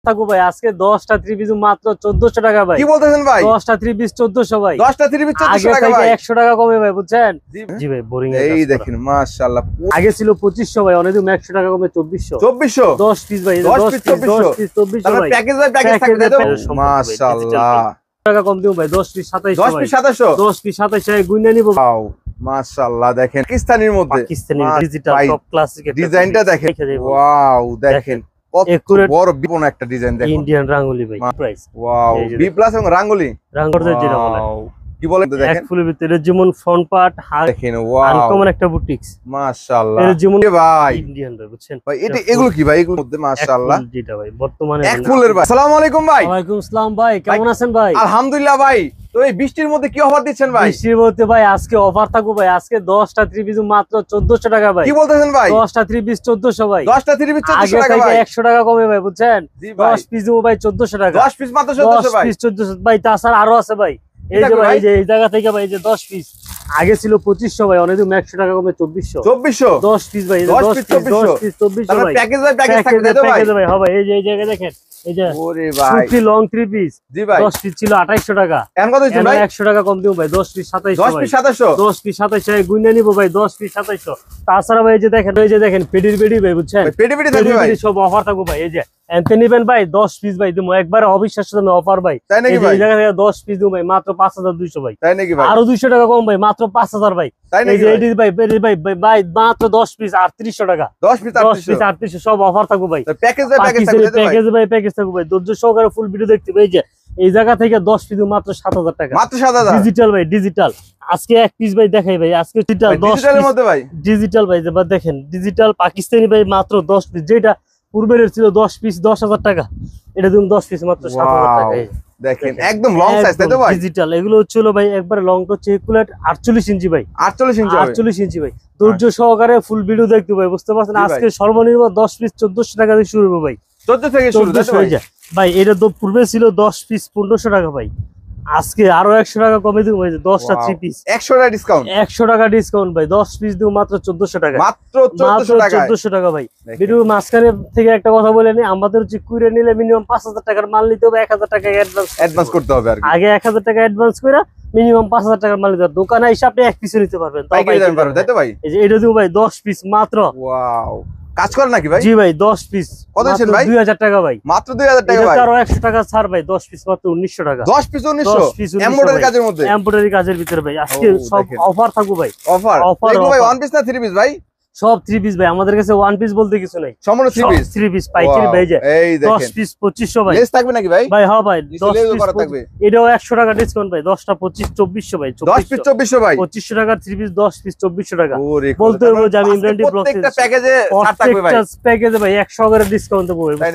থাকবো ভাই আজকে 10টা 3 পিস মাত্র 1400 টাকা ভাই। কি বলতেছেন ভাই? 10টা 3 পিস 1400 ভাই। 10টা 3 পিস 1400 টাকা ভাই। 100 টাকা কমে ভাই বুঝছেন? জি ভাই বোরিং এই দেখেন মাশাআল্লাহ। আগে ছিল 2500 ভাই, অনেক 100 টাকা কমে 2400। 10 পিস ভাই, 10 পিস 2400 ভাই। প্যাকেজ বাই প্যাকেজ থাকবে তাই তো? মাশাআল্লাহ। টাকা কম দিও ভাই, 10 পিস 2700 10 পিস 2700। 10 পিস 2700 গুইনা নিব। ওয়াও মাশাআল্লাহ, দেখেন পাকিস্তানের মধ্যে পাকিস্তানি ডিজিটাল টপ ক্লাসিক ডিজাইনটা দেখেন। ওয়াও দেখেন কত বড় বিপন একটা ডিজাইন দেখেন। ইন্ডিয়ান রাঙ্গুলি ভাই প্রাইস। ওয়াও বি প্লাস এবং রাঙ্গুলি যেটা বলে কি বলেন তো দেখেন। এক ফুলের ভিতরে যেমন ফ্রন্ট পার্ট দেখেন। ওয়াও আনকমন একটা বুটিক্স মাশাআল্লাহ। এর যেমন ভাই ইন্ডিয়ান ভাই বুঝছেন ভাই, এটা এগুলো কি ভাই? এগুলোর মধ্যে মাশাআল্লাহ যেটা ভাই বর্তমানে এক ফুলের ভাই। আসসালামু আলাইকুম ভাই। ওয়ালাইকুম আসসালাম ভাই, কেমন আছেন ভাই? আলহামদুলিল্লাহ ভাই। তো এই বৃষ্টির মধ্যে কি অফার দিচ্ছেন ভাই? বৃষ্টির মধ্যে ভাই আজকে অফার থাকবো ভাই, আজকে 10টা 3 পিস মাত্র 1400 টাকা ভাই। কি বলতেছেন ভাই? 10টা 3 পিস 1400 ভাই। 10টা 3 পিস 1400 টাকা ভাই। 100 টাকা কমে ভাই বুঝছেন? 10 পিস দেবো ভাই 1400 টাকা। 10 পিস মাত্র 1400 ভাই। 10 পিস 1400 ভাই, তাছাড়া আরো আছে ভাই। এই যে ভাই এই জায়গা থেকে ভাই যে 10 পিস আগে ছিল 2500 ভাই, অনেক 100 টাকা কমে 2400। 10 পিস ভাই, 10 পিস 2400 ভাই। প্যাকেজ বাই প্যাকেজ থাকবে তাই তো ভাই? প্যাকেজ ভাই হবে। এই যে এই জায়গা দেখেন, এই যে ওরে ভাই সুতি লং 3 পিস। জি ভাই 10 পিস ছিল 2800 টাকা। এখন কত দিচ্ছেন ভাই? 100 টাকা কম দিও ভাই, 10 পিস 2700 10 পিস 2700। 10 পিস 2700 গুইনা নিব ভাই, 10 পিস 2700। তাছাড়া ভাই এই যে দেখেন পেডির ভাই বুঝছেন? পেডি থাকবে ভাই। সব অফার থাকবে ভাই। এই যে এনতে নিবেন ভাই 10 পিস ভাই দিমু একবারে অবিশ্বাস্য দামে অফার ভাই। তাই নাকি ভাই? এই জায়গা থেকে 10 পিস দিমু ভাই মাত্র 5200 ভাই। তাই নাকি ভাই? আরো 200 টাকা কম ভাই, মাত্র 5000 ভাই। এই যে এডি ভাই পেডি ভাই মাত্র 10 পিস 3800 টাকা। 10 পিস 3800 সব অফার থাকবে ভাই। প্যাকেজ বাই প্যাকেজ থাকবে তাই তো ভাই? প্যাকেজ ভাই প্যাকেজ থাকবে ভাই। ধৈর্য সহকারে ফুল ভিডিও দেখতে ভাই। যে এই জায়গা থেকে 10 পিস মাত্র 7000 টাকা। মাত্র 7000 ডিজিটাল ভাই, ডিজিটাল। আজকে এক পিস ভাই দেখাই ভাই, আজকে ডিজিটাল 10 ডিজিটালের মধ্যে ভাই। ডিজিটাল ভাই যে দেখেন ডিজিটাল পাকিস্তানি ভাই মাত্র 10 পিস, যেটা পূর্বের ছিল 10 পিস 10000 টাকা, এটা তুমি 10 পিস মাত্র 7000 টাকা। দেখেন একদম লং সাইজ তাই তো ভাই? ডিজিটাল এগুলো হচ্ছিল ভাই একবারে লং টু চেকুলেট 48 ইঞ্চি ভাই। 48 ইঞ্চি 48 ইঞ্চি ভাই। ধৈর্য সহকারে ফুল ভিডিও দেখতে ভাই, বুঝতে পারছেন? আজকে সর্বনিম্ন 10 পিস 1400 টাকা দিয়ে শুরু হবে ভাই। 14 থেকে শুরু তাই তো ভাই? ভাই এটা তো পূর্বে ছিল 10 পিস 1500 টাকা ভাই। আজকে আরো 100 টাকা কমে দিব ভাই, 10টা 3 পিস 100 টাকা ডিসকাউন্ট। 100 টাকা ডিসকাউন্ট ভাই, 10 পিস দিব মাত্র 1400 টাকা। মাত্র 1400 টাকা। 1400 টাকা ভাই। ভিডিও মাঝখানে থেকে একটা কথা বলে নি, আমাদের যে কুরিয়ার নিলে মিনিমাম 5000 টাকার মাল নিতে হবে, 1000 টাকা অ্যাডভান্স করতে হবে আর কি। আগে 1000 টাকা অ্যাডভান্স করে মিনিমাম 5000 টাকার মাল নিতে হবে। দোকানে এসে আপনি এক পিস নিতে পারবেন তাই তো ভাই? এই যে এটা দিব ভাই 10 পিস মাত্র। ওয়াও কাজ করে নাকি ভাই? জি ভাই 10 পিস কত দিচ্ছেন ভাই? 2000 টাকা ভাই। মাত্র 2000 টাকা ভাই। আরো 100 টাকা ছাড় ভাই, 10 পিস মাত্র 1900 টাকা। 10 পিস 1900 এমব্রয়ডারি কাজের মধ্যে। এমব্রয়ডারি কাজের ভিতরে ভাই আজকে সব অফার থাকবে ভাই। অফার এগুলো ভাই 1 পিস না 3 পিস ভাই? সব 3 পিস ভাই, আমাদের কাছে 1 পিস বলতে কিছু নাই, সম্পূর্ণ 3 পিস। 3 পিস পাইকারি ভাই। যে এই দেখেন 10 পিস 2500 ভাই। লেস থাকবে নাকি ভাই? ভাই হ্যাঁ ভাই 10 লেস পিস করা থাকবে। এটাও 100 টাকা ডিসকাউন্ট ভাই। 10টা 2400 ভাই। 10 পিস 2400 ভাই। 2500 টাকা 3 পিস 10 পিস 2400 টাকা। ওরে বলতে হবে যে আমি ইমরান টি ব্লগ প্রত্যেকটা প্যাকেজে ছাড় থাকবে ভাই। প্রত্যেকটা প্যাকেজে ভাই 100 করে ডিসকাউন্ট দেব ভাই।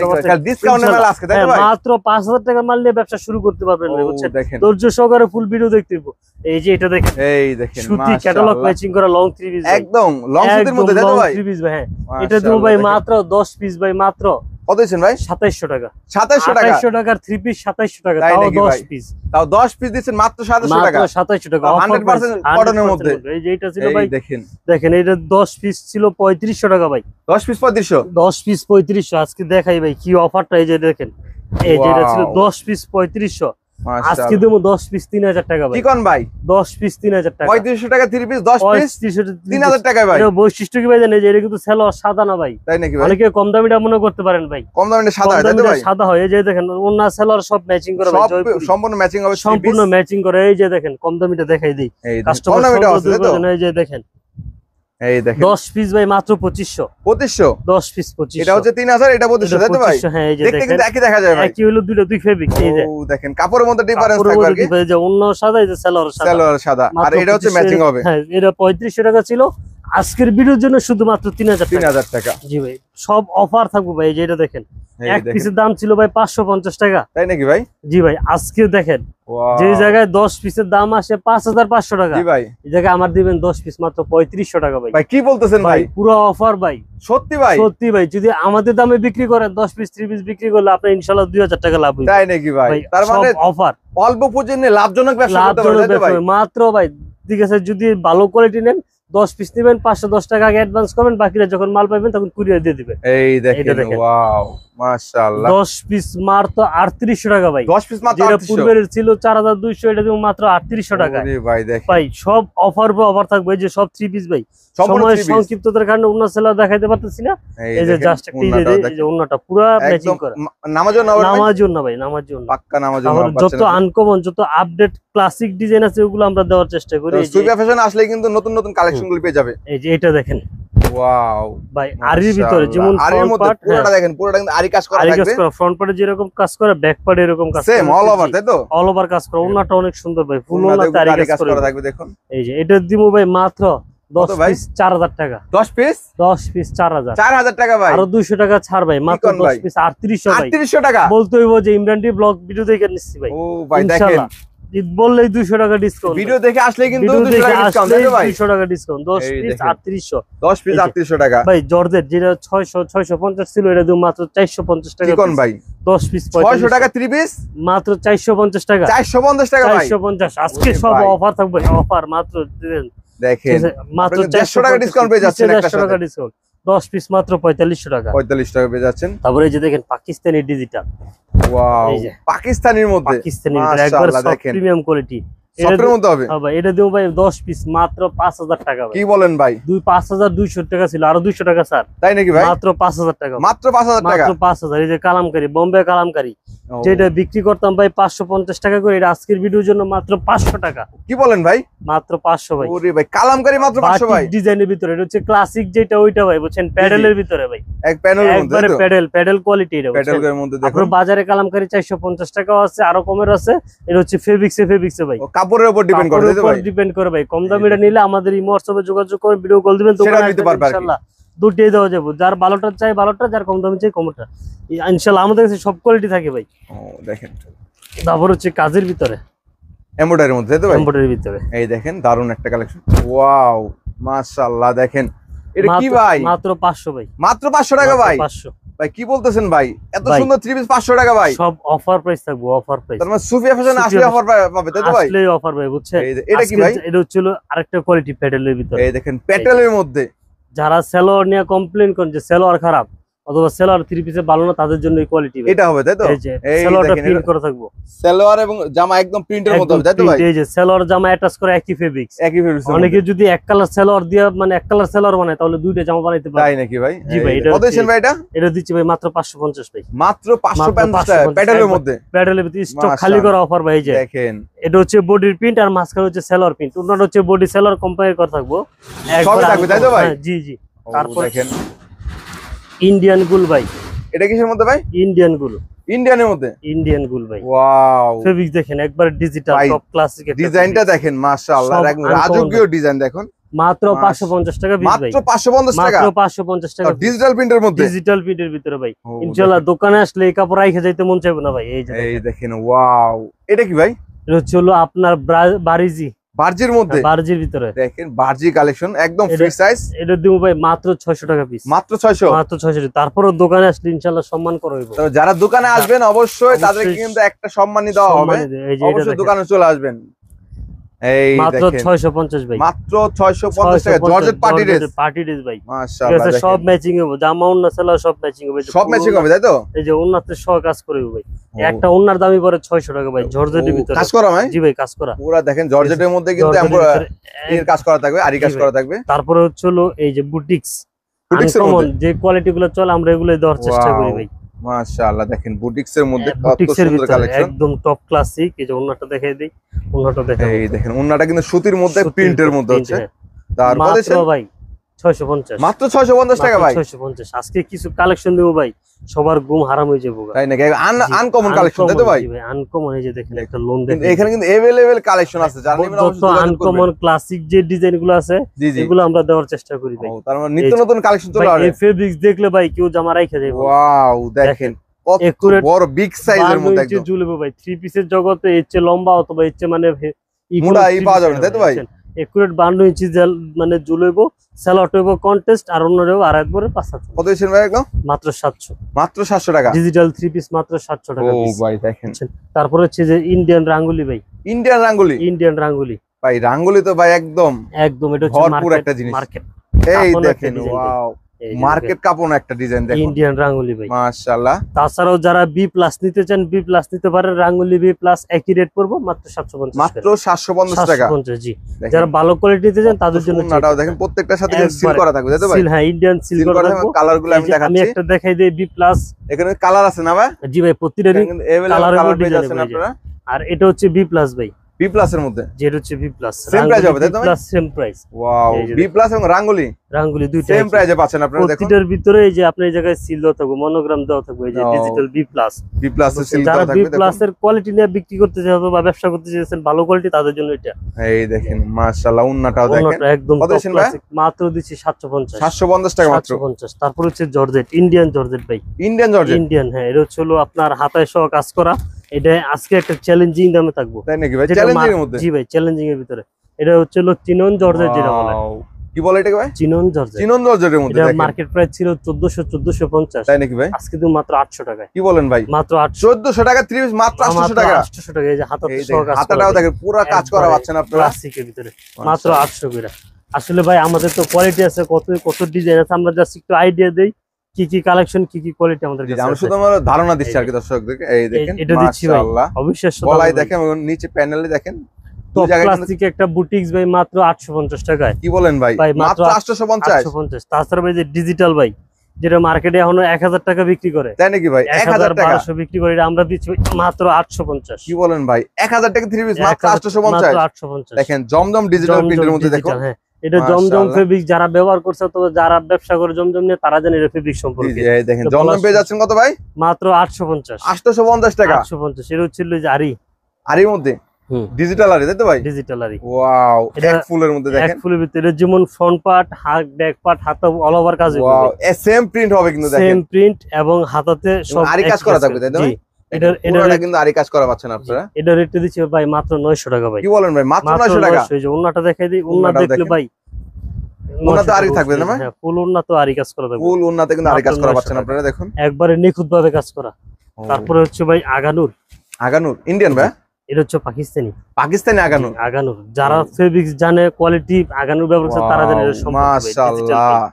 ডিসকাউন্টের মাল আজকে তাই তো ভাই? মাত্র 5000 টাকা মাল নিয়ে ব্যবসা শুরু করতে পারবেন ভাই বুঝছেন? দেখেন ধৈর্য সহকারে ফুল ভিডিও দেখতে হবে। এই যে এটা দেখেন, এই দেখেন সুতি ক্যাটালগ ম্যাচিং করা লং 3 পিস একদম লং সুতির মধ্যে তাই তো ভাই? 3 পিস ভাই। হ্যাঁ এটা দেব ভাই মাত্র 10 পিস ভাই মাত্র কত দিচ্ছেন ভাই? 2700 টাকা। 2700 টাকা। 2700 টাকার 3 পিস 2700 টাকা, তাও 10 পিস। তাও 10 পিস দিচ্ছেন মাত্র 2700 টাকা। মাত্র 2700 টাকা 100% কটনের মধ্যে। এই যে এটা ছিল ভাই দেখেন এটা 10 পিস ছিল 3500 টাকা ভাই। 10 পিস 3500। 10 পিস 3500 আজকে দেখাই ভাই কি অফারটা। এই যে দেখেন, এই যে এটা ছিল 10 পিস 3500, আজকে দেবো 10 পিস 3000 টাকা ভাই। কি কোন ভাই? 10 পিস 3000 টাকা। 3500 টাকা 3 পিস 10 পিস 3000 টাকা ভাই। এটা বৈশিষ্ট্য কি ভাই জানেন? যে এটা কিন্তু সালোয়ার সাদা না ভাই। তাই নাকি ভাই? অনেকে কম দামিটা মনে করতে পারেন ভাই। কম দামিটা সাদা হয় তাই তো ভাই? সাদা হয়। এই যে দেখেন ওন্না সালোয়ার সব ম্যাচিং করা ভাই। সম্পূর্ণ ম্যাচিং হবে, সম্পূর্ণ ম্যাচিং করে। এই যে দেখেন কম দামিটা দেখাই দেই কাস্টমার। কম দামিটা আছে তো? এই যে দেখেন, এই দেখেন 10 পিস ভাই মাত্র 2500। 10 পিস 2500। এটা হচ্ছে 3000, এটা 2500 তাই তো ভাই? হ্যাঁ এই যে দেখতে কিন্তু একই দেখা যায় ভাই। একই হলো দুই ফেব্রিক। এই যে দেখেন কাপড়ের মধ্যে ডিফারেন্স থাকবে আর কি। এই যে অন্য সাদা, এই যে সালোয়ার সাদা আর এটা হচ্ছে ম্যাচিং হবে। হ্যাঁ এটা 3500 টাকা ছিল, আজকের ভিডিওর জন্য শুধুমাত্র 3000 টাকা। জি ভাই সব অফার থাকবে ভাই। যে এটা দেখেন এক পিসের দাম ছিল ভাই 550 টাকা। তাই নাকি ভাই? জি ভাই আজকে দেখেন যে জায়গায় 10 পিসের দাম আসে 5500 টাকা, জি ভাই এই জায়গায় আমার দিবেন 10 পিস মাত্র 3500 টাকা ভাই। ভাই কি বলতেছেন ভাই? পুরো অফার ভাই। সত্যি ভাই? সত্যি ভাই, যদি আমাদের দামে বিক্রি করেন 10 পিস 3 পিস বিক্রি করলে আপনি ইনশাআল্লাহ 2000 টাকা লাভ হবে। তাই নাকি ভাই? তার মানে অফার অল্প পুঁজি নিয়ে লাভজনক ব্যবসা করতে পারবেন ভাই। মাত্র ভাই ঠিক আছে, যদি ভালো কোয়ালিটি নেন 10 পিস নেবেন 510 টাকা আগে অ্যাডভান্স করবেন, বাকিটা যখন মাল পাবেন তখন কুরিয়ার দিয়ে দিবেন। এই দেখেন ওয়াও মাশাআল্লাহ 10 পিস মাত্র 3800 টাকা ভাই। 10 পিস মাত্র 3800, পূর্বের ছিল 4200, এটা দিব মাত্র 3800 টাকা। ওরে ভাই দেখেন ভাই সব অফার থাকবে, এই যে সব 3 পিস ভাই। সময় সংক্ষিপ্ততার কারণে ওন্না সেলার দেখাইতে পারতেছি না, এই যে জাস্ট একটা এই যে ওন্নাটা পুরো ম্যাচিং করা। নামাজুন না ভাই, নামাজুন পাক্কা নামাজুন। যত আনকমন যত আপডেট ক্লাসিক ডিজাইন আছে ওগুলো আমরা দেওয়ার চেষ্টা করি। সুইফা ফ্যাশন আসলে কিন্তু নতুন নতুন কালেকশন গুলো পেয়ে যাবে। এই যে এটা দেখেন, ওয়াও ভাই আরির ভিতরে যেমন আরির মধ্যে পুরোটা দেখেন, পুরোটা কিন্তু আরি কাজ করা থাকবে। ফ্রন্ট পার্টে যেরকম কাজ করে ব্যাক পার্টে এরকম কাজ সেম অল ওভার, তাই তো? অল ওভার কাজ করা। ওন্নাটা অনেক সুন্দর ভাই, ফুল ওন্নাতে আরি কাজ করা থাকবে দেখুন। এই যে এটা দিমু ভাই মাত্র 10 পিস 4000 টাকা। 10 পিস 4000 টাকা ভাই। আরো 200 টাকা ছাড় ভাই, মাত্র 10 পিস 3800 ভাই। 3800 টাকা বলতে হইব যে ইমরান টি ব্লগ ভিডিও দেখে নিচ্ছি ভাই। ও ভাই দেখেন, ঈদ বললেই 200 টাকা ডিসকাউন্ট, ভিডিও দেখে আসলে কিন্তু 200 টাকা ডিসকাউন্ট দেবে ভাই। 200 টাকা ডিসকাউন্ট, 10 পিস 3800। 10 পিস 3800 টাকা ভাই। জর্জেট যেটা 650 ছিল, এটা দিও মাত্র 450 টাকা। কি কোন ভাই? 10 পিস 600 টাকা 3 পিস মাত্র 450 টাকা। 450 টাকা ভাই। 450 আজকে সব অফার থাকবে, অফার মাত্র দেখেন মাত্র 150 টাকা ডিসকাউন্ট পেয়ে যাচ্ছেন। 150 টাকা ডিসকাউন্ট, 10 পিস মাত্র 4500 টাকা। 45 টাকা পেয়ে যাচ্ছেন। তারপরে এই যে দেখেন পাকিস্তানি ডিজিটাল, ওয়াও পাকিস্তানির মধ্যে, পাকিস্তানি একবার প্রিমিয়াম কোয়ালিটি সফটের মধ্যে হবে। হ্যাঁ ভাই, এটা দিও ভাই 10 পিস মাত্র 5000 টাকা ভাই। কি বলেন ভাই? 5200 টাকা ছিল, আরো 200 টাকা স্যার। তাই নাকি ভাই? মাত্র 5000 টাকা, মাত্র 5000 টাকা, মাত্র 5000। এই যে কালামকারী, বোম্বে কালামকারী, যেটা বিক্রি করতাম ভাই 550 টাকা করে, এটা আজকের ভিডিওর জন্য মাত্র 500 টাকা। কি বলেন ভাই? মাত্র 500 ভাই। ওরে ভাই কালামকারী মাত্র 500 ভাই। ডিজাইনের ভিতরে এটা হচ্ছে ক্লাসিক যেটা, ওইটা ভাই বুঝছেন, প্যাডেলের ভিতরে ভাই, এক প্যানেলের মধ্যে, একবারে প্যাডেল কোয়ালিটি। এটা প্যাডেলের মধ্যে দেখুন। আপনার বাজারে কালামকারী 450 টাকাও আছে, আরো কমের আছে। এটা হচ্ছে ফেব্রিক্সে ভাই, কাপড়ের উপর ডিপেন্ড করে, তাই তো ভাই? ডিপেন্ড করে ভাই। কম দামিটা নিলে আমাদের ইমো হোয়াটসঅ্যাপে যোগাযোগ করে ভিডিও কল দিবেন, তো ইনশাআল্লাহ দুটোই দেওয়া যাবে। যার ভালোটা চাই ভালোটা, যার কম দামি চাই কমটা, ইনশাআল্লাহ আমাদের কাছে সব কোয়ালিটি থাকে ভাই। ও দেখেন, তারপর হচ্ছে কাজের ভিতরে, এমব্রয়ডারির মধ্যে, তাই তো ভাই? এমব্রয়ডারির ভিতরে এই দেখেন দারুন একটা কালেকশন। ওয়াও মাশাআল্লাহ দেখেন, এটা কি ভাই? মাত্র 500 ভাই, মাত্র 500 টাকা ভাই। 500 ভাই কি বলতেছেন ভাই? এত সুন্দর 3 পিস 500 টাকা ভাই। সব অফার প্রাইস থাকবে, অফার প্রাইস। তার মানে সুফিয়া ফ্যাশন আসলে অফার পাবে, তাই তো ভাই? আসলে অফার ভাই বুঝছেন। এটা কি ভাই? এটা হচ্ছে আরেকটা কোয়ালিটি প্যাডেলের ভিতরে। এই দেখেন প্যাটেলের মধ্যে, যারা সেলর নিয়ে কমপ্লেইন করেন যে সেলর খারাপ অথবা সেলর 3 পিসে ভালো না, তাদের জন্য এই কোয়ালিটি এটা হবে, তাই তো? এই সেলরটা প্রিন্ট করা থাকবে, সেলোয়ার এবং জামা একদম প্রিন্টের মধ্যে হবে, তাই তো ভাই? এই যে সেলর জামা অ্যাটাচ করে একই ফেব্রিক্স। অনেকে যদি এক কালার সেলর দিয়ে মানে এক কালার সেলর বানায়, তাহলে দুইটা জামা বানাইতে পারে। তাই নাকি ভাই? জি ভাই। কত দিচ্ছেন ভাই এটা? এটা দিচ্ছি ভাই মাত্র 550 ভাই। মাত্র 550 টাকা প্যাটেলের মধ্যে, প্যাডেলের ভিতরে স্টক খালি করা অফার ভাই। এই যে দেখেন, এটা হচ্ছে বডির প্রিন্ট আর মাঝখানে হচ্ছে সেলর প্রিন্ট, ওনাটা হচ্ছে বডি সেলর কম্পেয়ার করা থাকবো, সবই থাকবে, তাই তো ভাই? জি জি। তারপর দেখেন ইন্ডিয়ান গুল ভাই। এটা কিসের মধ্যে ভাই? ইন্ডিয়ান গুল, ইন্ডিয়ানের মধ্যে। ইন্ডিয়ান গুল ভাই। ওয়াও ফেব্রিক্স দেখেন একবার ডিজিটাল টপ ক্লাসিক, ডিজাইনটা দেখেন মাশাআল্লাহ, একদম রাজকীয় ডিজাইন দেখুন। মাত্র 550 টাকা পিস ভাই, মাত্র 550 টাকা, মাত্র 550 টাকা ডিজিটাল প্রিন্টের মধ্যে, ডিজিটাল প্রিন্টের ভিতরে ভাই। ইনশাআল্লাহ দোকানে আসলে এই কাপড় রাইখে যাইতে মন চাইবে না ভাই। এই দেখেন ওয়াও, এটা কি ভাই? এটা হচ্ছে আপনার বারিজি, বার্জির মধ্যে, বার্জির ভিতরে দেখেন বার্জি কালেকশন একদম ফ্রি সাইজ। এটা দিব ভাই মাত্র 600 টাকা পিস, মাত্র 600, মাত্র 600। তারপরও দোকানে আসলে ইনশাআল্লাহ সম্মান করা হইব। তো যারা দোকানে আসবেন অবশ্যই তাদেরকে কিন্তু একটা সম্মানই দেওয়া হবে, অবশ্যই দোকানে চলে আসবেন। এই মাত্র 650 ভাই, মাত্র 650 টাকা জর্জেট পার্টি ড্রেস ভাই। মাশাআল্লাহ সব ম্যাচিং হবে, জামা ওন্না সেলা সব ম্যাচিং হবে, সব ম্যাচিং হবে, তাই তো? এই যে ওন্নাতে সব কাজ করে ভাই। একটা ওন্নার দামই পড়ে 600 টাকা ভাই, জর্জেটের ভিতরে কাজ করা ভাই। জি ভাই কাজ করা পুরো দেখেন জর্জেটের মধ্যে কিন্তু এর কাজ করা থাকবে, আরি কাজ করা থাকবে। তারপরে হচ্ছে এই যে বুটিক্সের মধ্যে যে কোয়ালিটি গুলো চলে আমরা এগুলোই দেওয়ার চেষ্টা করি ভাই। মাশাআল্লাহ দেখেন বুটিক্সের মধ্যে কত সুন্দর কালেকশন, একদম টপ ক্লাসিক। এই যে ওন্নাটা দেখাই দেই, ওন্নাটা দেখাই। এই দেখেন ওন্নাটা কিন্তু সুতির মধ্যে প্রিন্টের মধ্যে হচ্ছে। তারপর মাত্র ভাই 650, মাত্র 650 টাকা ভাই। 650। আজকে কিছু কালেকশন দেব ভাই, সবার ঘুম হারাম হয়ে যাবে। তাই নাকি? আনকমন কালেকশন, তাই তো ভাই? আনকমন। এই যে দেখেন একটা লোন দেখেন, এখানে কিন্তু अवेलेबल কালেকশন আছে, যারা নেবেন অবশ্যই আনকমন ক্লাসিক যে ডিজাইন গুলো আছে এগুলো আমরা দেওয়ার চেষ্টা করি ভাই। তার মানে নিত্য নতুন কালেকশন চলে আসে। এই ফেব্রিক্স দেখলে ভাই কেউ জামা রাইখা যাবে। ওয়াও দেখেন কত বড় বিগ সাইজের মধ্যে একদম ঝুলবে ভাই। 3 পিসের জগতে এর চেয়ে লম্বা অথবা এর চেয়ে মানে মোটা পাওয়া যাবে, তাই তো ভাই? একুরেট 52 ইঞ্চি মানে ঝুলইবো, সেলট হইব কন্টেস্ট, আর অন্যরেও আর একবারে 500। কত দিছেন ভাই একদম? মাত্র 700, মাত্র 700 টাকা ডিজিটাল 3 পিস মাত্র 700 টাকা পিস। ও ভাই দেখেন। তারপর হচ্ছে যে ইন্ডিয়ান রাঙ্গুলি ভাই, ইন্ডিয়ান রাঙ্গুলি, ইন্ডিয়ান রাঙ্গুলি ভাই। রাঙ্গুলি তো ভাই একদম এটা হচ্ছে ভরপুর একটা জিনিস, মার্কেট। এই দেখেন ওয়াও, মার্কেট কাঁপানো একটা ডিজাইন দেখুন, ইন্ডিয়ান রাঙ্গুলি ভাই মাশাআল্লাহ। তাছাড়াও যারা বি প্লাস নিতে চান বি প্লাস নিতে পারেন, রাঙ্গুলি বি প্লাস একই রেট পড়বো মাত্র 750 মাত্র 750 টাকা। 750 জি। যারা ভালো কোয়ালিটি নিতে চান তাদের জন্য ওন্নাটাও দেখেন প্রত্যেকটার সাথে সিল করা থাকবে, তাই তো ভাই? সিল, হ্যাঁ ইন্ডিয়ান সিল করা থাকবে। কালারগুলো আমি দেখাচ্ছি, আমি একটা দেখাই দেই বি প্লাস। এখানে কালার আছে না ভাই? জি ভাই, প্রতিটারই কালার পেয়ে যাচ্ছেন আপনারা। আর এটা হচ্ছে বি প্লাস ভাই, বি প্লাস এর মধ্যে যেটা হচ্ছে বি প্লাস সেম প্রাইস হবে, তাই তো? Plus same price. Wow, B plus এবং রাঙ্গুলি দুইটা সেম প্রাইসে পাচ্ছেন আপনারা। দেখুন প্রতিটার ভিতরে এই যে আপনার এই জায়গায় সিল দেওয়া থাকবে, মনোগ্রাম দেওয়া থাকবে, এই যে digital B plus. B plus এর সিল যারা দেওয়া থাকবে। বি প্লাস এর কোয়ালিটি নিয়ে বিক্রি করতে চাইছেন বা ব্যবসা করতে চাইছেন ভালো কোয়ালিটি, তাদের জন্য এটা। এই দেখেন মাশাআল্লাহ, ওন্নাটাও দেখেন একদম কত দিচ্ছেন ভাই? মাত্র দিচ্ছি 750 750 টাকা মাত্র। 750। তারপর হচ্ছে জর্জেট, ইন্ডিয়ান জর্জেট ভাই, ইন্ডিয়ান জর্জেট, ইন্ডিয়ান, হ্যাঁ এটা হচ্ছে হলো আপনার হাতায় সহ কাজ করা। এটা আজকে একটা চ্যালেঞ্জিং দামে থাকবো, তাই নাকি ভাই? চ্যালেঞ্জিং এর মধ্যে? জি ভাই, চ্যালেঞ্জিং এর ভিতরে। এটা হচ্ছে হলো চিনন জর্জেট যেটা বলে। কি বলে এটাকে ভাই? Chinon georgette. চিনন জর্জেটের মধ্যে এটা দেখেন মার্কেট প্রাইস ছিল 1450, তাই নাকি ভাই? আজকে তো মাত্র 800 টাকায়। কি বলেন ভাই? মাত্র 800। 1400 টাকা 3 পিস মাত্র 800 টাকা। 800 টাকা। এই যে হাতাতে এই সহ কাজ করা, হাতাটাও দেখেন পুরো কাজ করা পাচ্ছেন আপনারা ক্লাসিকের ভিতরে মাত্র 800 করে। আসলে ভাই আমাদের তো কোয়ালিটি আছে, কত কত ডিজাইন আছে, আমরা জাস্ট একটু আইডিয়া দেই কি কি কালেকশন, কি কি কোয়ালিটি আমাদের কাছে আছে। আমরা শুধু আমরা ধারণা দিচ্ছি আর কি দর্শকদেরকে। এই দেখেন এটা দিচ্ছি ভাই, মাশাআল্লাহ। অবিশ্বাস্য গলায় দেখেন এবং নিচে প্যানেলে দেখেন টপ ক্লাসিক একটা বুটিক্স ভাই মাত্র 850 টাকায়। কি বলেন ভাই? মাত্র 850। তাছাড়া ভাই যে ডিজিটাল ভাই, যেটা মার্কেটে এখনো 1000 টাকা বিক্রি করে, তাই নাকি ভাই? 1000 টাকা 1200 বিক্রি করে, এটা আমরা দিচ্ছি মাত্র 850। কি বলেন ভাই? 1000 টাকা 3 পিস মাত্র 850। দেখেন জমজম ডিজিটাল প্রিন্টের মধ্যে দেখুন। হ্যাঁ, এটা জমজম ফেব্রিক যারা ব্যবহার করছে অথবা যারা ব্যবসা করে জমজম নিয়ে, তারা জানে এটা ফেব্রিক সম্পর্কে। এই দেখেন জমজম পেয়ে যাচ্ছেন কত ভাই? মাত্র 850। 850 টাকা। 850। এটা হচ্ছে যে আরির মধ্যে ডিজিটাল আরি, তাই তো ভাই? ডিজিটাল আরি। ওয়াও, এক ফুলের মধ্যে দেখেন, এক ফুলের ভিতরে যেমন ফ্রন্ট পার্ট, হাত, ব্যাক পার্ট, হাতা অল ওভার কাজ হবে। ওয়াও, সেম প্রিন্ট হবে কিন্তু দেখেন, সেম প্রিন্ট এবং হাতাতে সব আরি কাজ করা থাকবে, তাই তো? এটা কিন্তু আরি কাজ করা পাচ্ছেন আপনারা। এটা রেট দিচ্ছি ভাই মাত্র 900 টাকা ভাই। কি বলেন ভাই? মাত্র 900 টাকা। এই যে ওন্নাটা দেখাই দিই, ওন্না দেখলে ভাই ওন্নাতে আরি থাকবে না ভাই? হ্যাঁ, ফুল ওন্না তো আরি কাজ করা থাকবে। ফুল ওন্নাতে কিন্তু আরি কাজ করা পাচ্ছেন আপনারা দেখুন, একবারে নিখুঁত ভাবে কাজ করা। তারপরে হচ্ছে ভাই আগানুর। ইন্ডিয়ান ভাই? এটা হচ্ছে পাকিস্তানি আগানুর। যারা ফেব্রিক্স জানে, কোয়ালিটি আগানুর ব্যবহার করে, তারা জানে এটা সম্পূর্ণ মাশাআল্লাহ।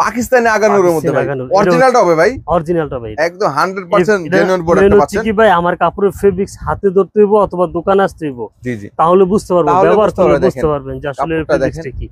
পাকিস্তানি আগানুরের মধ্যে ভাই অরিজিনালটা হবে ভাই? অরিজিনালটা ভাই একদম 100% জেনুইন প্রোডাক্ট পাচ্ছেন। কি ভাই, আমার কাপড়ের ফেব্রিক্স হাতে ধরতে হইব অথবা দোকানে আসতে হইব, জি জি, তাহলে বুঝতে পারবো, ব্যবহার করলে বুঝতে পারবেন যে আসলে ফেব্রিক্সটা কি।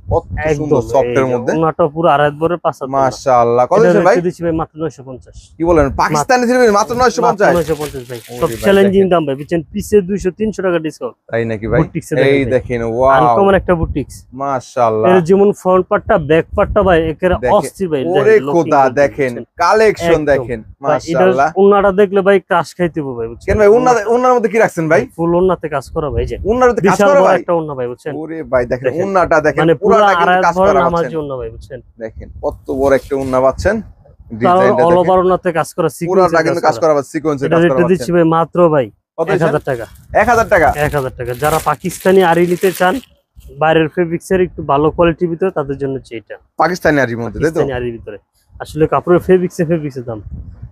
একদম সফট এর মধ্যে, ওনাটা পুরো আড়াই বরের পাঁচ। মাশাআল্লাহ। কত দিচ্ছেন ভাই? দিচ্ছি ভাই মাত্র 950। কি বলেন? পাকিস্তানি থ্রি মাত্র 950? 950 ভাই, সব চ্যালেঞ্জিং দাম ভাই, বুঝছেন? পিসে 200-300 টাকা ডিসকাউন্ট। তাই নাকি ভাই? এই দেখেন, ওয়াও, আনকমন একটা বুটিক্স মাশাআল্লাহ। এর যেমন ফ্রন্ট পার্টটা, ব্যাক পার্টটা ভাই একেবারে অস্থির ভাই। ওরে খোদা, দেখেন কালেকশন দেখেন, মাশাআল্লাহ। ওন্নাটা দেখলে ভাই ক্রাশ খাইতে হবে ভাই, বুঝছেন? কেন ভাই ওন্নার মধ্যে কি রাখছেন ভাই? ফুল ওন্নাতে কাজ করা ভাই, যে ওন্নাতে কাজ করা ভাই, একটা ওন্না ভাই, বুঝছেন? ওরে ভাই দেখেন ওন্নাটা দেখেন, মানে পুরো পুরোটা কাজ করা আমার আছে জন্য ভাই, বুঝছেন? দেখেন কত বড় একটা ওন্না পাচ্ছেন, ডিজাইনটা অল ওভার ওন্নাতে কাজ করা, পুরোটা কিন্তু কাজ করা আছে, সিকোয়েন্সে কাজ করা আছে। এটা দিচ্ছি ভাই মাত্র ভাই 1000 টাকা। 1000 টাকা। 1000 টাকা। যারা পাকিস্তানি আরি নিতে চান, বাইরের ফেব্রিক্সের একটু ভালো কোয়ালিটির ভিতরে, তাদের জন্য হচ্ছে এটা পাকিস্তানি আরির মধ্যে, তাই তো? পাকিস্তানি আরির ভিতরে আসলে কাপড়ের ফেব্রিক্সের দাম।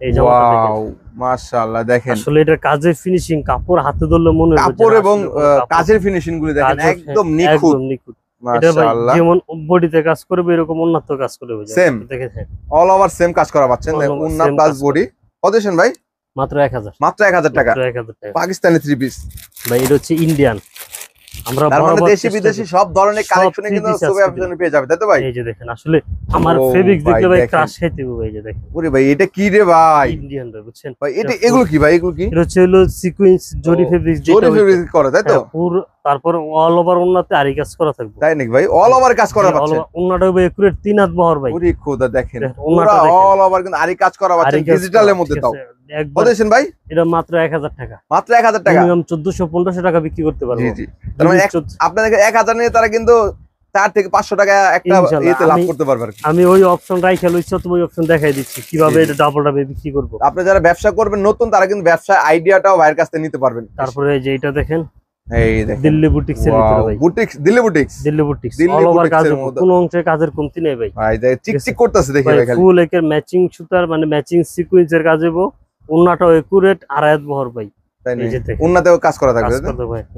এই জামাটা দেখেন, ওয়াও, মাশাআল্লাহ। দেখেন আসলে এটা কাজের ফিনিশিং, কাপড় হাতে ধরলে মনে হয় কাপড় এবং কাজের ফিনিশিং গুলো দেখেন একদম নিখুঁত, মাশাআল্লাহ। যেমন বডিতে কাজ করবে এরকম ওন্নাতে কাজ করবে, সেম দেখেন, অল ওভার সেম কাজ করা পাচ্ছেন, ওন্না প্লাস বডি। কত দিছেন ভাই? মাত্র 1000। মাত্র 1000 টাকা। 1000 টাকা পাকিস্তানি থ্রি পিস ভাই। এটা হচ্ছে ইন্ডিয়ান। আমরা দেশি বিদেশি সব ধরনের কালেকশনে কিন্তু সুবে অপশনে পেয়ে যাবে, তাই তো ভাই? এই যে দেখেন, আসলে আমার ফেব্রিক্স দেখলে ভাই ক্রাশ খাইতে হবে ভাই, যে দেখেন। ওরে ভাই, এটা কি রে ভাই? ইন্ডিয়ান ভাই, বুঝছেন? ভাই এটা এগুলো কি ভাই? এগুলো কি? এটা হচ্ছে হলো সিকোয়েন্স জরি ফেব্রিক্স, জরি ফেব্রিক্স করে, তাই তো? পুরো তারপর অল ওভার ওন্নাতে আরি কাজ করা থাকবে, তাই নাকি ভাই? অল ওভার কাজ করা পাচ্ছেন, ওন্নাটা হবে একুরেট 3 হাত বহর ভাই। ওরে খোদা, দেখেন পুরো অল ওভার কিন্তু আরি কাজ করা পাচ্ছেন ডিজিটালের মধ্যে। তাও কত দিছেন ভাই? এটা মাত্র 1000 টাকা। মাত্র 1000 টাকা। মিনিমাম 1400-1500 টাকা বিক্রি করতে পারবো। জি জি, তার মানে আপনাদের 1000 নিয়ে তারা কিন্তু 4 থেকে 500 টাকা একটা এতে লাভ করতে পারবে। আমি ওই অপশন রাইখা লইছি, তো ওই অপশন দেখাই দিচ্ছি কিভাবে এটা ডাবল ডাবে বিক্রি করব। আপনি যারা ব্যবসা করবেন নতুন, তারা কিন্তু ব্যবসা আইডিয়াটাও ভাইয়ের কাছ থেকে নিতে পারবেন। তারপরে এই যে এটা দেখেন, এই দেখেন দিল্লি বুটিক্স এর ভিতরে ভাই, boutiques, Delhi boutiques all over কাজের কোনো অংশে কাজের কমতি নেই ভাই। ভাই চিকচিক করতেছে দেখি ভাই, খালি ফুল একের ম্যাচিং সুতার, মানে ম্যাচিং সিকোয়েন্সের কাজ হইবো। ওন্নাটাও একুরেট, আড়াই হাত বহর ভাই। তাই না? উন্নতেও কাজ করা থাকবে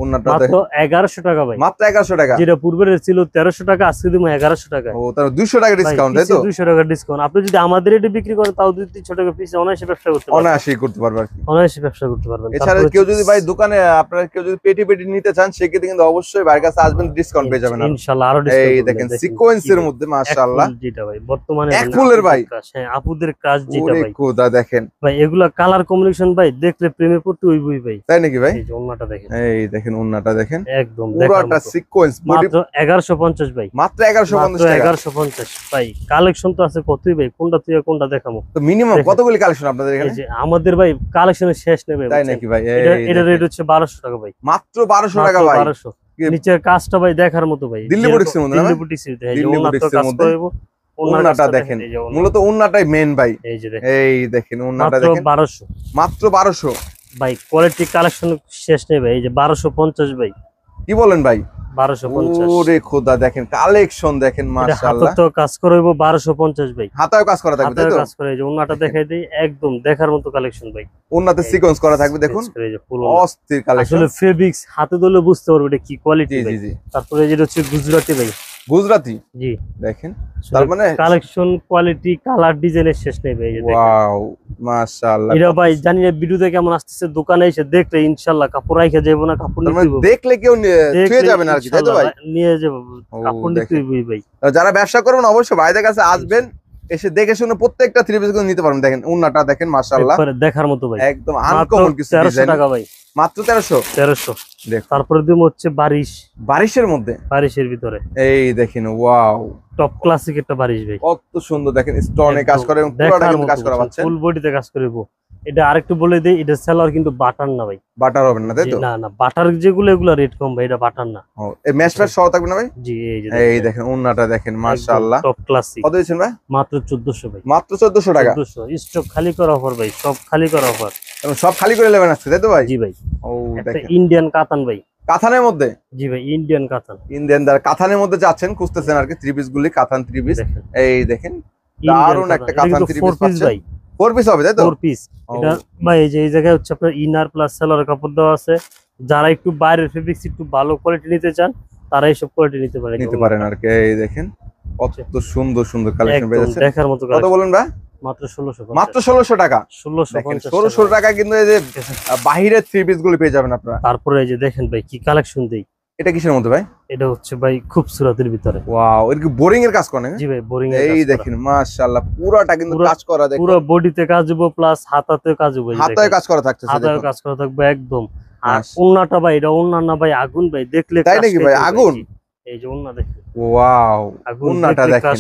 উন্নতটা মাত্র 1100 টাকা ভাই, মাত্র 1100 টাকা, যেটা পূর্বে ছিল 1300 টাকা, আজকে দিব 1100 টাকা। ও তার 200 টাকা ডিসকাউন্ট, তাই তো? 200 টাকা ডিসকাউন্ট। আপনি যদি আমাদের রেটে বিক্রি করেন তাও 2-300 টাকা পিস অনায়াসে ব্যবসা করতে পারবেন, অনায়াসে করতে পারবেন, অনায়াসে ব্যবসা করতে পারবেন। এছাড়া কেউ যদি ভাই দোকানে আপনারা কেউ যদি পেটি পেটি নিতে চান সেক্ষেত্রে কিন্তু অবশ্যই ভাইয়ের কাছে আসবেন, ডিসকাউন্ট পেয়ে যাবেন ইনশাআল্লাহ। আরো ডিসকাউন্ট। এই দেখেন সিকোয়েন্সের মধ্যে মাশাআল্লাহ যেটা ভাই বর্তমানে এক ফুলের ভাই, হ্যাঁ আপুদের কাজ যেটা ভাই, কোদা দেখেন ভাই এগুলা কালার কম্বিনেশন ভাই দেখলে প্রেমে পড়তে হইবই ভাই, তাই নাকি ভাই? এই যে ওন্নাটা দেখেন, এই দেখেন ওন্নাটা দেখেন একদম পুরোটা সিকোয়েন্স, মাত্র 1150 ভাই, মাত্র 1150 টাকা, 1150 ভাই। কালেকশন তো আছে কতই ভাই, কোনটা থেকে কোনটা দেখাবো? তো মিনিমাম কতগুলি কালেকশন আপনাদের এখানে? এই যে আমাদের ভাই কালেকশনের শেষ নেই ভাই, তাই নাকি ভাই? এটা রেট হচ্ছে 1200 টাকা ভাই, মাত্র 1200 টাকা ভাই। 1200। নিচের কাজটা ভাই দেখার মতো ভাই, দিল্লি বুটিক্সের মধ্যে, দিল্লি বুটিক্সের মধ্যে, এই যে ওন্নাটা কাজ করব, ওন্নাটা দেখেন, মূলত ওন্নাটাই মেন ভাই। এই দেখেন ওন্নাটা দেখেন, মাত্র 1200 ভাই। কোয়ালিটি কালেকশন শেষ নেই ভাই, এই যে 1250 ভাই। কি বলেন ভাই? 1250। ওরে খোদা দেখেন কালেকশন দেখেন মাশাআল্লাহ, হাতে তো কাজ করব 1250 ভাই, হাতেও কাজ করা থাকবে, তাই তো? কাজ করে এই যে ওন্নাটা দেখাই দেই, একদম দেখার মতো কালেকশন ভাই, ওন্নাতে সিকোয়েন্স করা থাকবে দেখুন, অস্থির কালেকশন। আসলে ফেব্রিক্স হাতে ধরলে বুঝতে পারবে এটা কি কোয়ালিটি ভাই। তারপরে যেটা হচ্ছে গুজরাটি ভাই, গুজরাটি জি দেখেন, তার মানে কালেকশন কোয়ালিটি কালার ডিজাইনের শেষ নেই ভাই। ওয়াও মাশাআল্লাহ, এটা ভাই জানি না ভিডিওতে কেমন আসতেছে, দোকানে এসে দেখলে ইনশাআল্লাহ কাপড় রাইখা যাবে না, কাপড় নিতে হবে, দেখলে কেউ ছুঁয়ে যাবে না আর কি, তাই তো ভাই? নিয়ে যাবে কাপড় নিতে হবে ভাই। যারা ব্যবসা করবেন অবশ্যই ভাইদের কাছে আসবেন, এসে দেখে শুনে প্রত্যেকটা থ্রি পিস গুলো নিতে পারবেন। দেখেন ওন্নাটা দেখেন মাশাআল্লাহ, দেখার মতো ভাই, একদম আনকমন কিছু ডিজাইন। 1300 টাকা ভাই, মাত্র 1300। দেখুন তারপরে দিম হচ্ছে বারিশের মধ্যে, বারিশের ভিতরে এই দেখেন ওয়াও টপ ক্লাসিক একটা বারিশ ভাই, কত সুন্দর দেখেন, স্টোনে কাজ করে এবং পুরোটা কিন্তু কাজ করা পাচ্ছেন, ফুল বডিতে কাজ করব। এটা আরেকটু বলে দেই, এটা সেলার কিন্তু বাটার না ভাই, বাটার হবে না, তাই তো? না না, বাটার যেগুলো এগুলো রেট কম ভাই, এটা বাটার না। ও এই ম্যাশ প্যাচ সহ থাকবে না ভাই? জি এই দেখেন ওন্নাটা দেখেন মাশাআল্লাহ, টপ ক্লাসিক। কত দিয়েছেন ভাই? মাত্র 1400 ভাই, মাত্র 1400 টাকা। 1400 স্টক খালি করা অফার ভাই, সব খালি করা অফার, এবং সব খালি করে নেবেন আজকে, তাই তো ভাই? জি ভাই। ও দেখেন ইন্ডিয়ান কাতান ভাই, কাতানের মধ্যে, জি ভাই ইন্ডিয়ান কাতান, ইন্ডিয়ান কাতানের মধ্যে যাচ্ছেন খুঁজতেছেন আর কি, থ্রি পিস গুলি কাতান থ্রি পিস। এই দেখেন দারুন একটা কাতান থ্রি পিস পাচ্ছেন, 4 পিস হবে, তাই তো? 4 পিস। এটা ভাই এই যে এই জায়গায় হচ্ছে আপনার ইনার প্লাস সেলার কাপড় দেওয়া আছে, যারা একটু বাইরের ফেব্রিক্স একটু ভালো কোয়ালিটি নিতে চান তারা এইসব কোয়ালিটি নিতে পারেন আর কি। এই দেখেন কত সুন্দর সুন্দর কালেকশন পেয়ে যাচ্ছেন, দেখার মতো। কত বলেন ভাই? মাত্র 1600, মাত্র 1600 টাকা, 1650 টাকা কিন্তু এই যে বাহিরের থ্রি পিস গুলো পেয়ে যাবেন আপনারা। তারপরে এই যে দেখেন ভাই কি কালেকশন দেই, এটা কিসের মধ্যে ভাই? এটা হচ্ছে ভাই খুবসুরতের ভিতরে। ওয়াও, এর কি বোরিং এর কাজ করেন? জি ভাই বোরিং এর। এই দেখেন মাশাআল্লাহ পুরোটা কিন্তু কাজ করা, দেখুন পুরো বডিতে কাজ হবে প্লাস হাতাতেও কাজ হবে, হাতায় কাজ করা থাকছে, হাতায় কাজ করা থাকবে একদম। আর ওন্নাটা ভাই এটা ওন্না না ভাই, আগুন ভাই, দেখলে তাই নাকি ভাই? আগুন, এই যে ওন্না দেখেন, ওয়াও ওন্নাটা দেখেন,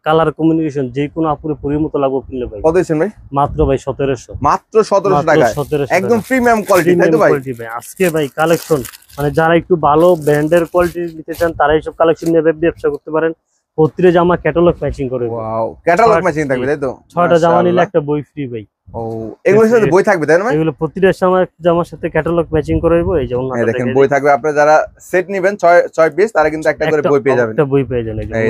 কালার কম্বিনেশন যে কোনো আপুরে পরির মতো লাগবে কিনলে ভাই। কত দিয়েছেন ভাই? মাত্র ভাই 1700, মাত্র 1700 টাকা, একদম প্রিমিয়াম কোয়ালিটি, তাই তো ভাই? আজকে ভাই কালেকশন মানে যারা একটু ভালো ব্র্যান্ডের কোয়ালিটি নিতে চান তারা এইসব কালেকশন নিয়ে ব্যবসা করতে পারেন। প্রতিটা জামা ক্যাটালগ ম্যাচিং করে, ওয়াও ক্যাটালগ ম্যাচিং থাকবে, তাই তো? 6টা জামা নিলে একটা বই ফ্রি ভাই। ও এগুলোর সাথে বই থাকবে, তাই না? এগুলো প্রতিটা জামার সাথে ক্যাটালগ ম্যাচিং করে দেব। এই যে ওন্নাটা দেখেন বই থাকবে, আপনারা যারা সেট নেবেন 6 পিস তারা কিন্তু একটা করে বই পেয়ে যাবেন, একটা বই পেয়ে যাবেন। এই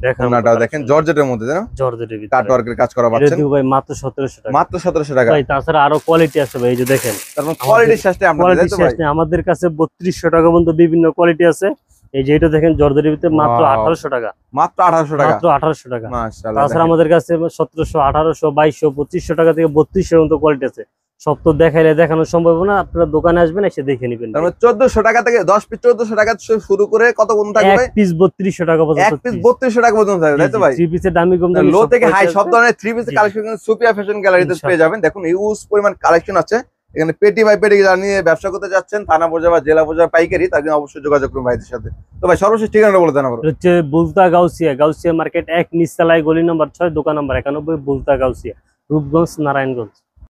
দেখেন ওন্নাটাও দেখেন জর্জেটের মধ্যে, তাই না? জর্জেটের ভিতরে কাট ওয়ার্কের কাজ করা পাচ্ছেন ভাই মাত্র 1700 টাকা, মাত্র 1700 টাকা ভাই। তাছাড়া আরো কোয়ালিটি আছে ভাই, এই যে দেখেন, তারপর কোয়ালিটির সাথে আপনাদের, তাই তো ভাই? আমাদের কাছে 3200 টাকা পর্যন্ত বিভিন্ন কোয়ালিটি আছে। এই যে এটা দেখেন জর্জেটের ভিতরে মাত্র 1800 টাকা, মাত্র 1800 টাকা, মাত্র 1800 টাকা। মাশাআল্লাহ। তাছাড়া আমাদের কাছে 1700, 1800, 2200, 2500 টাকা থেকে 3200 পর্যন্ত কোয়ালিটি আছে। সব তো দেখাইলে দেখানো সম্ভব না, আপনারা দোকানে আসবেন এসে দেখে নেবেন। তার মানে 1400 টাকা থেকে 10 পিস 1400 টাকা শুরু করে কত পর্যন্ত থাকবে ভাই? এক পিস 3200 টাকা পর্যন্ত, এক পিস 3200 টাকা পর্যন্ত থাকবে, তাই তো ভাই? থ্রি পিসের দামি কম লো থেকে হাই সব ধরনের থ্রি পিসের কালেকশন কিন্তু সুপিয়া ফ্যাশন গ্যালারিতে পেয়ে যাবেন। দেখুন ইউজ পরিমাণ কালেকশন আছে এখানে। পেটি বাই পেটি যারা নিয়ে ব্যবসা করতে যাচ্ছেন, থানা পর্যায়ে বা জেলা পর্যায়ে পাইকারি, তার জন্য অবশ্যই যোগাযোগ করুন ভাইদের সাথে। তো ভাই সর্বশেষ ঠিকানাটা বলে দেন। হচ্ছে বুলতা গাউসিয়া মার্কেট 1 নিচতলায়, গলি নম্বর 6, দোকান নম্বর 91, বুলতা গাউসিয়া, রূপগঞ্জ, নারায়ণগঞ্জ।